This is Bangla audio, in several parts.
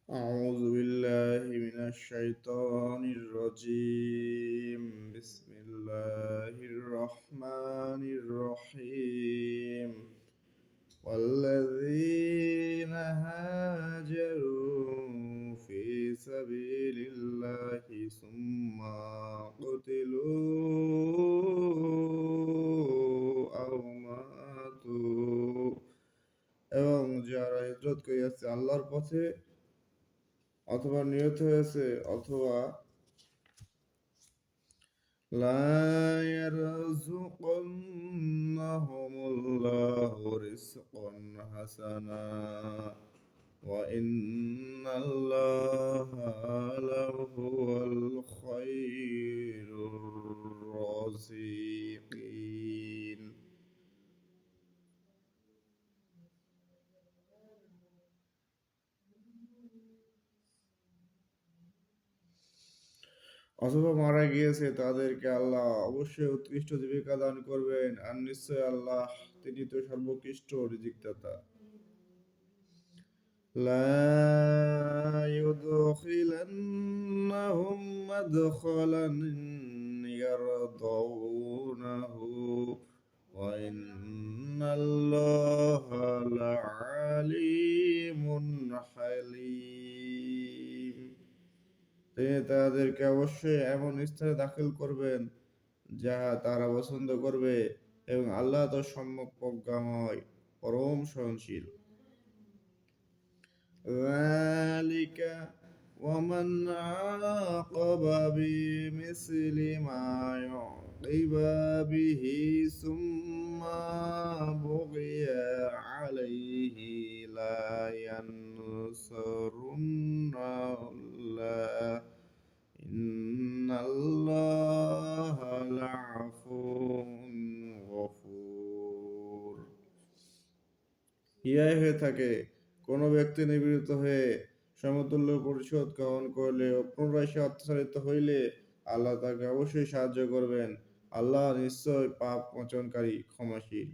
أعوذ بالله من الشيطان الرجيم. بسم الله الرحمن الرحيم. والذين هاجروا في سبيل الله ثم قتلوا أو ماتوا এবং যারা হিজরত করিয়াছে আল্লাহর পথে অথবা নিহত হয়েছে অথবা লা ইয়ারযুকুন্নাহুমুল্লাহু রিজকান হাসানা ওয়া ইন্নাল্লাহা লাহুয়াল খায়রুর রাযিকিন। অথবা মারা গিয়েছে তাদেরকে আল্লাহ অবশ্যই উৎকৃষ্ট জীবিকা দান করবেন, আর নিশ্চয় আল্লাহ তিনি তো সর্বোৎকৃষ্ট রিজিকদাতা। লা ইউদখিলান্নাহুম মাদখালান ইয়ারদাউনাহু ওয়া ইন্নাল্লাহা লাআলিমুন হালিম। তিনি তাদেরকে অবশ্যই এমন স্থানে দাখিল করবেন যাহা তারা পছন্দ করবে, এবং আল্লাহ তো সম্যক প্রজ্ঞাময়, পরম সহনশীল। ذلك ومن عاقب بمثل ما يعقب به ثم بغي عليه لا ينصرنه الله إن الله لعفو غفور। ইহাই হয়ে থাকে, কোনো ব্যক্তি নিপীড়িত হয়ে সমতুল্য পরিশোধ গ্রহণ করলে ও পুনরায় সে অত্যাচারিত হইলে আল্লাহ তাকে অবশ্যই সাহায্য করবেন। আল্লাহ নিশ্চয় পাপ মোচনকারী, ক্ষমাশীল।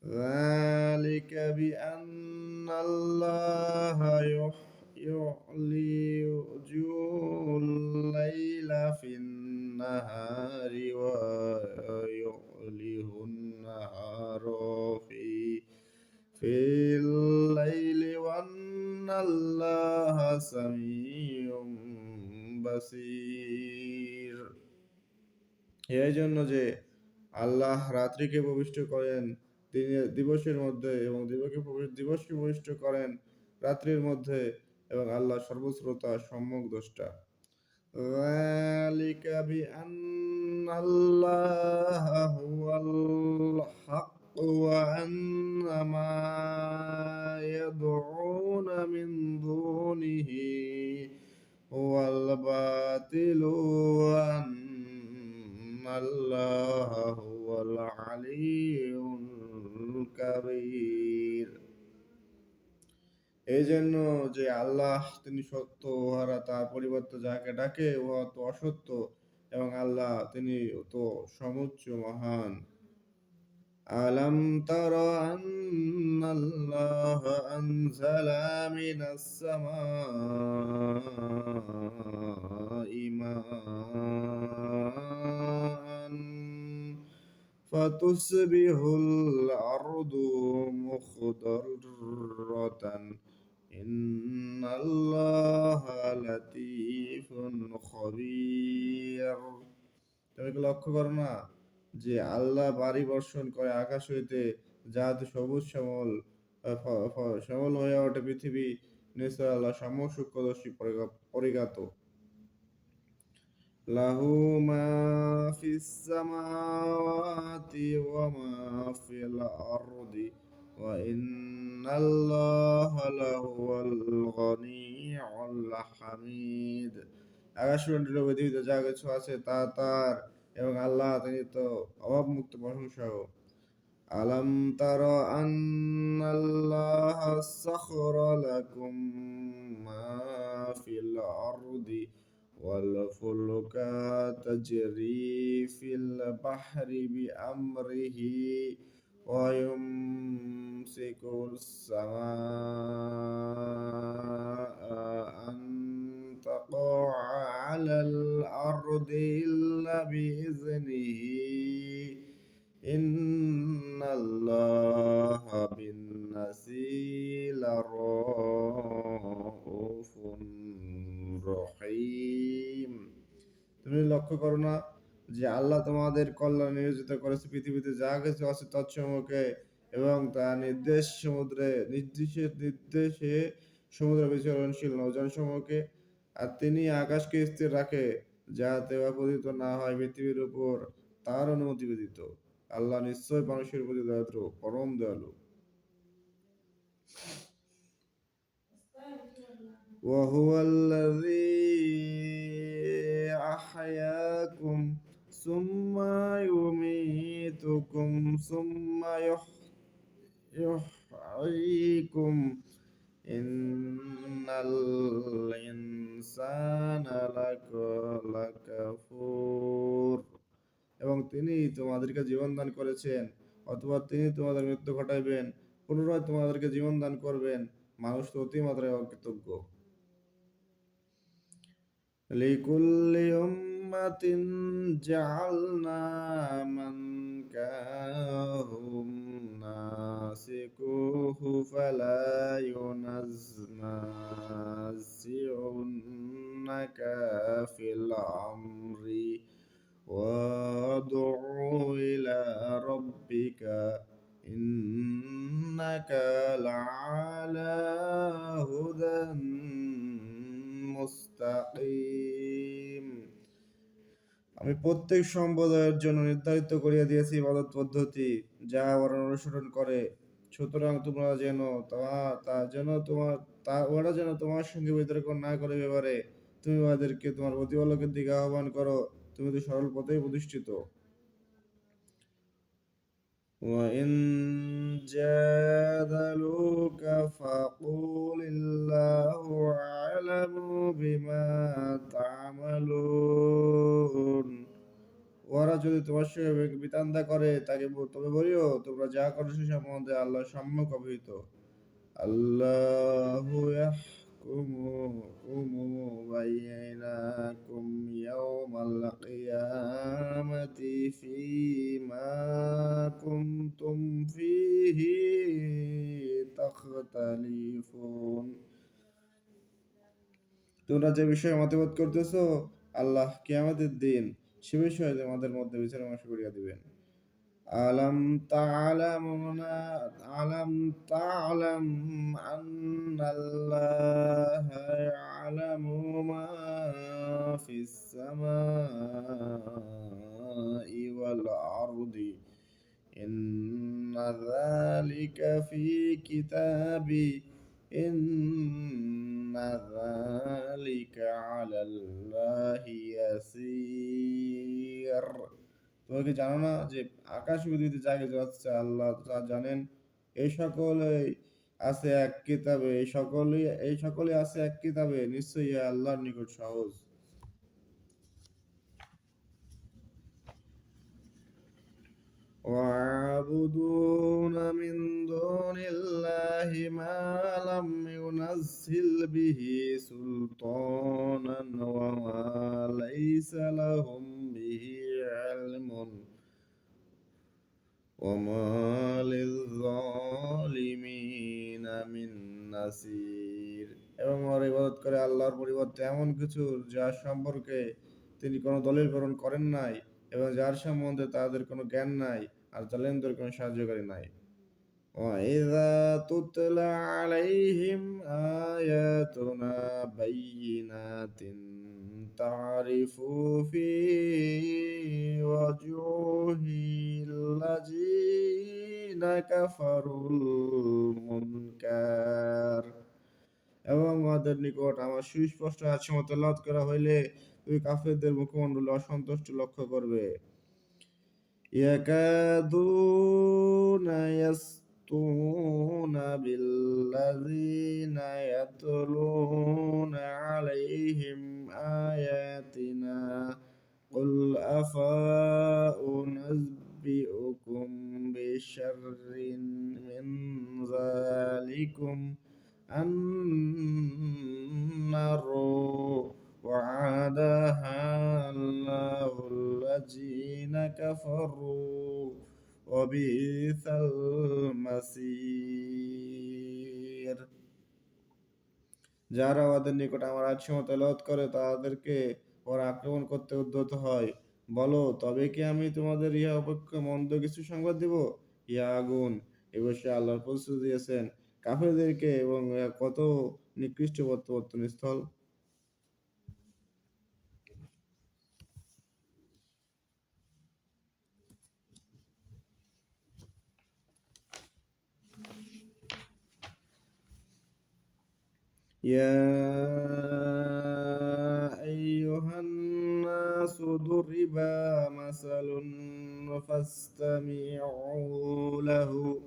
ذلك بأن الله يولج الليل في النهار ويولج النهار في الليل وأن الله سميع بصير। এই জন্য যে আল্লাহ রাত্রিকে প্রবিষ্ট করেন দিবসের মধ্যে এবং দিবসকে প্রবিষ্ট করেন রাত্রির মধ্যে, এবং আল্লাহ সর্বশ্রোতা, সম্যক দ্রষ্টা। ذلك بأن الله هو الحق وأن ما يدعون من دونه هو الباطل وأن الله هو العلي الكبير। এই জন্য যে আল্লাহ তিনি সত্য, উহারা তার পরিবর্তে যাকে ডাকে উহা তো অসত্য, এবং আল্লাহ তিনি তো সমুচ্চ মহান। আলম তারা আন্নাল্লাহ আনজালা মিনাস সামাই মাআন ফাতুসবিহুল আরদু মুখদাররাতান ইন্নাল্লাহা লাতীফুন খবীর। তুমি কি লক্ষ্য করো না যে আল্লাহ বাড়ি বর্ষণ করে আকাশ হইতে, যাহাতে সবুজ শ্যামল হইয়া ওঠে পৃথিবী। নিশ্চয় আল্লাহ সম্যক সূক্ষ্মদর্শী, পরিজ্ঞাত। লাহু মা ফিস সামাওয়াতি ওয়া মা ফিল আরদি ওয়া ইন্নাল্লাহা লাহুয়াল গনিয়্যুল হামিদ। আকাশমণ্ডলীয় পৃথিবীতে যা কিছু আছে তা তার, এবং আল্লাহ তিনি তো অভাবমুক্ত, প্রশংসক। আলম তারা আন্নাল্লাহা সাখখারা লাকুম মা ফিল আরদি ওয়াল ফুলকা তাজরি ফিল বাহরি বিআমরিহি ওয়া ইউমসিকুস সামাআ بإذنه إن الله بالناس لرؤوف রহিম। তুমি লক্ষ্য করো না যে আল্লাহ তোমাদের কল্যাণ নিয়োজিত করেছে পৃথিবীতে যা কিছু আছে তৎসমূহকে, এবং তা নির্দেশে সমুদ্র বিচরণশীল নৌযানসমূহকে। আর তিনি আকাশকে স্থির রাখে যাতে পতিত না হয় পৃথিবীর উপর তার অনুমতি ব্যতীত। আল্লাহ নিশ্চয় মানুষের প্রতি দয়ালু, পরম দয়ালু। وهو الذي أحياكم ثم يميتكم ثم يحييكم إن الإنسان لكفور। এবং তিনি তোমাদেরকে জীবন দান করেছেন, অথবা তিনি তোমাদের মৃত্যু ঘটাইবেন, পুনরায় তোমাদেরকে জীবন দান করবেন। মানুষ তো অতিমাত্রায় অকৃতজ্ঞ। لكل أمة جعلنا منسكهم ناسكوه فلا ينازعنك في الأمر وادع إلى ربك إنك لعلى هدى মুস্তাকিম। আমি প্রত্যেক সম্প্রদায়ের জন্য নির্ধারিত করিয়া দিয়েছি ইবাদত পদ্ধতি, যা ওরা অনুসরণ করে। সুতরাং তোমরা যেন ওরা যেন তোমার সঙ্গে বিতর্ক না করে ব্যাপারে তুমি ওদেরকে তোমার প্রতিপালকের দিকে আহ্বান করো, তুমি তো সরল পথেই প্রতিষ্ঠিত। وإن جادلوك فقل الله أعلم بما تعملون। ওরা যদি তোমার সঙ্গে বিতণ্ডা করে তবে বলিও, তোমরা যা করো সে সম্বন্ধে আল্লাহ সম্যক অবহিত। আল্লাহু ইয়াহকুমু বাইনাকুম ইয়াওমাল কিয়ামাতি ফীমা কুনতুম ফীহি তাখতালিফুন। তোমরা যে বিষয়ে মতভেদ করতেছো, আল্লাহ কিয়ামতের দিন সে বিষয়ে তোমাদের মধ্যে বিচার বিমর্শ করিয়া দিবেন। আলম তা'লাম আন্নাল্লাহা ইয়া'লামু মা ফিস সামাই ওয়াল আরদি ইন্না যালিকা ফি কিতাবি ইন্না যালিকা আলাল্লাহি ইয়াসীর। তোমরা কি জানো না যে আকাশ পৃথিবীতে যা কিছু আছে আল্লাহ তা জানেন। এই সকলেই আছে এক কিতাবে, নিশ্চয়ই আল্লাহর নিকট সহজ। وَيَعْبُدُونَ مِن دُونِ اللَّهِ مَا لَمْ يُنَزِّلْ بِهِ سُلْطَانًا وَمَا لَيْسَ لَهُم بِهِ عِلْمٌ وَمَا لِلظَّالِمِينَ مِن نَّصِيرٍ। এবং ওরা ইবাদত করে আল্লাহর পরিবর্তে এমন কিছু যার সম্পর্কে তিনি কোনো দলিল প্রেরণ করেন নাই, এবং যার সম্বন্ধে তাদের কোনো জ্ঞান নাই, আর জালেমদের কোনো সাহায্যকারী নাই। وَإِذَا تُتْلَى عَلَيْهِمْ آيَاتُنَا بَيِّنَاتٍ تَعْرِفُ فِي وُجُوهِ الَّذِينَ كَفَرُوا الْمُنكَرَ। এবং ওদের নিকট আমার সুস্পষ্ট আয়াতসমূহ তেলাওয়াত করা হইলে তুমি কাফেরদের মুখমণ্ডলে অসন্তুষ্টি লক্ষ্য করবে। ইয়াকাদুনা ইয়াসতুনা বিল্লাযিনা ইয়াতলুনা আলাইহিম আয়াতিনা কুল আফা উনাব্বিউকুম বিশাররিন মিন যালিকুম النار وعدها الله كفروا وبئس المصير যারা ওদের নিকট আমার আয়াতসমূহ তেলাওয়াত করে তাদেরকে ওরা আক্রমণ করতে উদ্যত হয় বলো তবে কি আমি তোমাদের ইহা অপেক্ষা মন্দ কিছু সংবাদ দিব ইহা আগুন এ বিষয়ে আল্লাহর প্রস্তুতি দিয়েছেন কাফেরদেরকে এবং ইহা কত নিকৃষ্ট প্রত্যাবর্তন স্থল يا أيها الناس ضرب مثل فاستمعوا له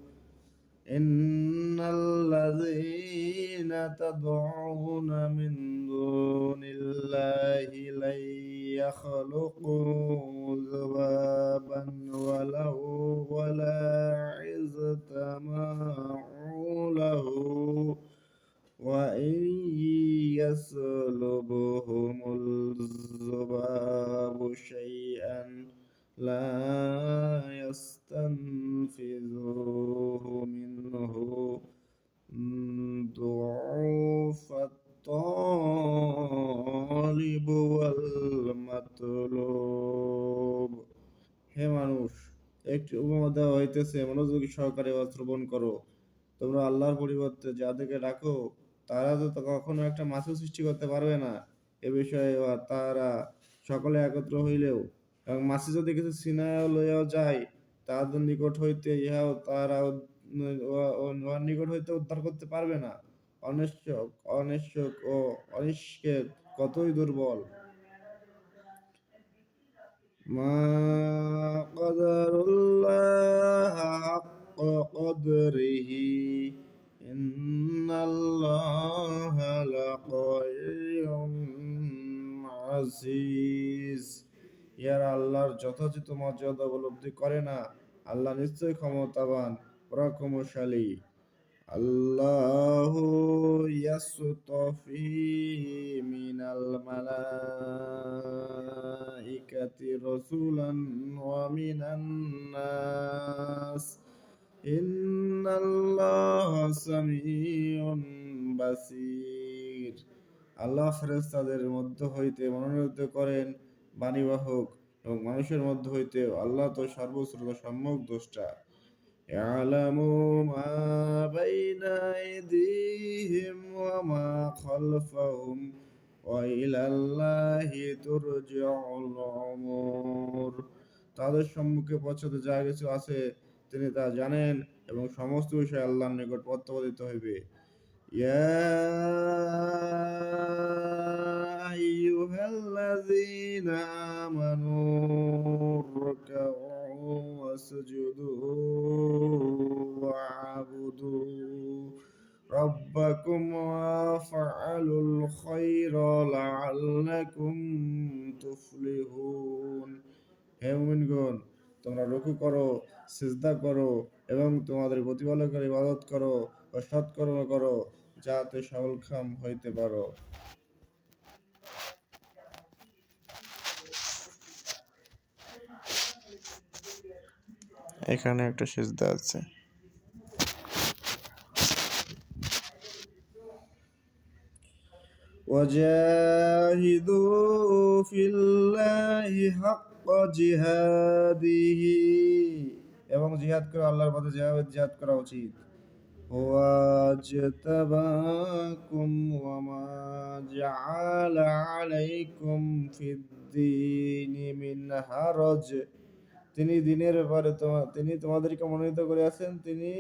إن الذين تدعون من دون الله لن يخلقوا ذبابا ولا اجتمعوا له وإن يسلبهم الذباب شيئا لا يستنفذوه منه ضعف الطالب والمطلوب হে মানুষ একটি উপমা দেওয়া হইতেছে মনোযোগী সহকারে শ্রবণ করো তোমরা আল্লাহর পরিবর্তে যাদেরকে ডাকো তারা তো কখনো একটা মাছও সৃষ্টি করতে পারবে না এ বিষয়ে তারা সকলে একত্র হইলেও এবং মাছে যদি কিছু ছিনায় লইয়াও যায় তাদের নিকট হইতে ইহাও তারা উহার নিকট হইতে উদ্ধার করতে পারবে না অনিশ্চক ও অনিষ্কের কতই দুর্বল মা কদরুল্লাহ حق قدره إن الله لقوي عزيز ইয়ারা আল্লাহর যথাযথ মর্যাদা উপলব্ধি করে না আল্লাহ নিশ্চয়ই ক্ষমতাবান পরাক্রমশালী আল্লাহু ইয়াসতাফি মিনাল মালাইকাতি রাসূলান ওয়া মিনান নাস ইন্নাল্লাহা সামিউন বাসীর আল্লাহ ফেরেশতাদের মধ্য হইতে মনোনীত করেন বাণীবাহক এবং মানুষের মধ্য হইতে আল্লাহ তো সর্বশ্রোতা সম্যক দ্রষ্টা يعلم ما بين أيديهم وما خلفهم وإلى الله ترجع الأمور তাদের সম্মুখে পশ্চাতে যা কিছু আছে তিনি তা জানেন এবং সমস্ত বিষয় আল্লাহর নিকট প্রত্যাবর্তিত হইবে ইয়া আইয়ুহাল্লাযীনা আমানু রুকউ واسجدوا واعبدوا ربكم وافعلوا الخير لعلكم تفلحون হে মুমিনগণ তোমরা রুকু করো সিজদা করো এবং তোমাদের প্রতিপালকের ইবাদত করো ও সৎকর্ম করো যাতে সফলকাম হইতে পারো এখানে একটা সিজদা আছে وجاهدوا في الله حق جهاده এবং জিহাদ করে আল্লাহর পথে যেভাবে জিহাদ করা উচিত واجتباكم وما جعل عليكم في الدين من حرج তিনি তোমাদেরকে মনোনীত করিয়াছেন তিনি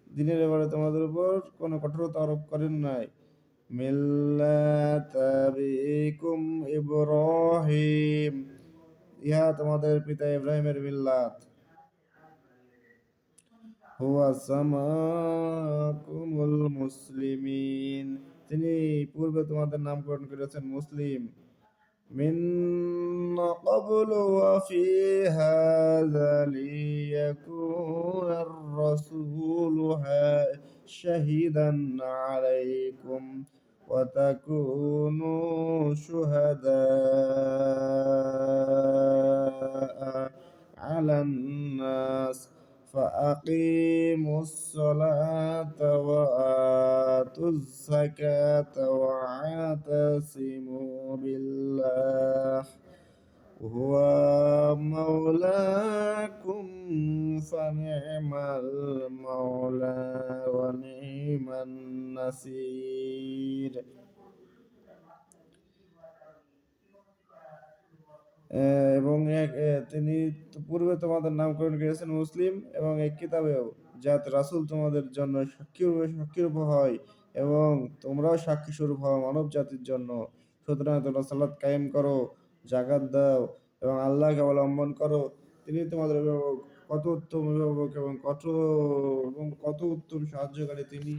দিনের ব্যাপারে তোমাদের উপর কোনো কঠোরতা আরোপ করেন নাই মিল্লাত আবিকুম ইব্রাহিম ইহা তোমাদের পিতা ইব্রাহিমের মিল্লাত হুয়া সামাকুমুল মুসলিমিন তিনি পূর্বে তোমাদের নামকরণ করেছেন মুসলিম মিন ক্বাবলু ওয়া ফি হাযা লিয়াকুনার রাসূলু শাহিদান আলাইকুম ওয়া তাকুনু শুহাদা على الناس فأقيموا الصلاة وآتوا الزكاة واعتصموا بالله هو مولاكم فنعم المولى ونعم النصير। এবং তিনি পূর্বে তোমাদের নামকরণ করেছেন মুসলিম এবং এক কিতাবেও, যাতে রাসূল তোমাদের জন্য সাক্ষীরূপ হয় এবং তোমরাও সাক্ষী স্বরূপ হও মানব জাতির জন্য। সুতরাং তোমরা সালাত কায়েম করো, যাকাত দাও এবং আল্লাহকে অবলম্বন করো। তিনি তোমাদের অভিভাবক, কত উত্তম অভিভাবক এবং কত উত্তম সাহায্যকারী তিনি।